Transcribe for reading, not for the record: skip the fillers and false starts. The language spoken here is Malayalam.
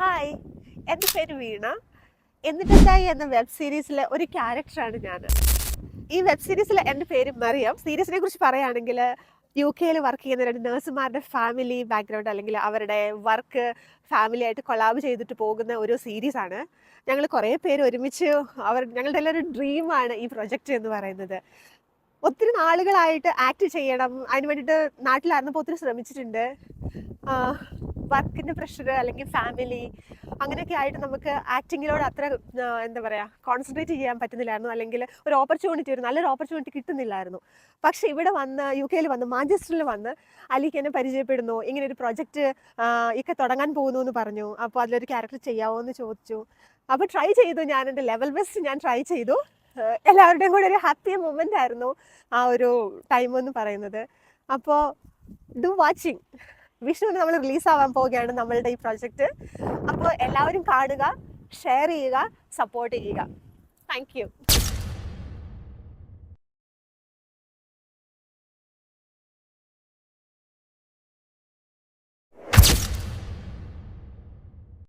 ഹായ്, എൻ്റെ പേര് വീണ. എന്നിട്ടെന്തായി എന്ന വെബ് സീരീസിലെ ഒരു ക്യാരക്ടറാണ് ഞാൻ. ഈ വെബ് സീരീസിലെ എൻ്റെ പേര് മറിയം. സീരീസിനെ കുറിച്ച് പറയുകയാണെങ്കിൽ UK വർക്ക് ചെയ്യുന്ന രണ്ട് നഴ്സുമാരുടെ ഫാമിലി ബാക്ക്ഗ്രൗണ്ട് അല്ലെങ്കിൽ അവരുടെ വർക്ക് ഫാമിലിയായിട്ട് കൊളാബ് ചെയ്തിട്ട് പോകുന്ന ഒരു സീരീസാണ്. ഞങ്ങൾ കുറേ പേര് ഒരുമിച്ച് ഞങ്ങളുടെ എല്ലാവരും ഡ്രീമാണ് ഈ പ്രൊജക്റ്റ് എന്ന് പറയുന്നത്. ഒത്തിരി നാളുകളായിട്ട് ആക്ട് ചെയ്യണം, അതിന് വേണ്ടിയിട്ട് നാട്ടിലായിരുന്നപ്പോൾ ഒത്തിരി ശ്രമിച്ചിട്ടുണ്ട്. വർക്കിൻ്റെ പ്രഷർ അല്ലെങ്കിൽ ഫാമിലി അങ്ങനെയൊക്കെ ആയിട്ട് നമുക്ക് ആക്ടിങ്ങിനോട് അത്ര എന്താ പറയുക കോൺസെൻട്രേറ്റ് ചെയ്യാൻ പറ്റുന്നില്ലായിരുന്നു, അല്ലെങ്കിൽ ഒരു നല്ലൊരു ഓപ്പർച്യൂണിറ്റി കിട്ടുന്നില്ലായിരുന്നു. പക്ഷേ ഇവിടെ വന്ന് UK വന്ന് മാഞ്ചസ്റ്ററിൽ വന്ന് അലിക്ക് എന്നെ പരിചയപ്പെടുന്നു. ഇങ്ങനെ ഒരു പ്രൊജക്റ്റ് ഒക്കെ തുടങ്ങാൻ പോകുന്നു എന്ന് പറഞ്ഞു. അപ്പോൾ അതിലൊരു ക്യാരക്ടർ ചെയ്യാമോ എന്ന് ചോദിച്ചു. അപ്പോൾ ട്രൈ ചെയ്തു. ഞാൻ എൻ്റെ ലെവൽ ബെസ്റ്റ് ഞാൻ ട്രൈ ചെയ്തു. എല്ലാവരുടെയും കൂടെ ഒരു ഹാപ്പി മൊമെൻ്റ് ആയിരുന്നു ആ ഒരു ടൈം എന്ന് പറയുന്നത്. അപ്പോൾ ഡു വാച്ചിങ്. വിഷുവിന് നമ്മൾ റിലീസാവാൻ പോവുകയാണ് നമ്മളുടെ ഈ പ്രൊജക്റ്റ്. അപ്പോൾ എല്ലാവരും കാണുക, ഷെയർ ചെയ്യുക, സപ്പോർട്ട് ചെയ്യുക. Thank you.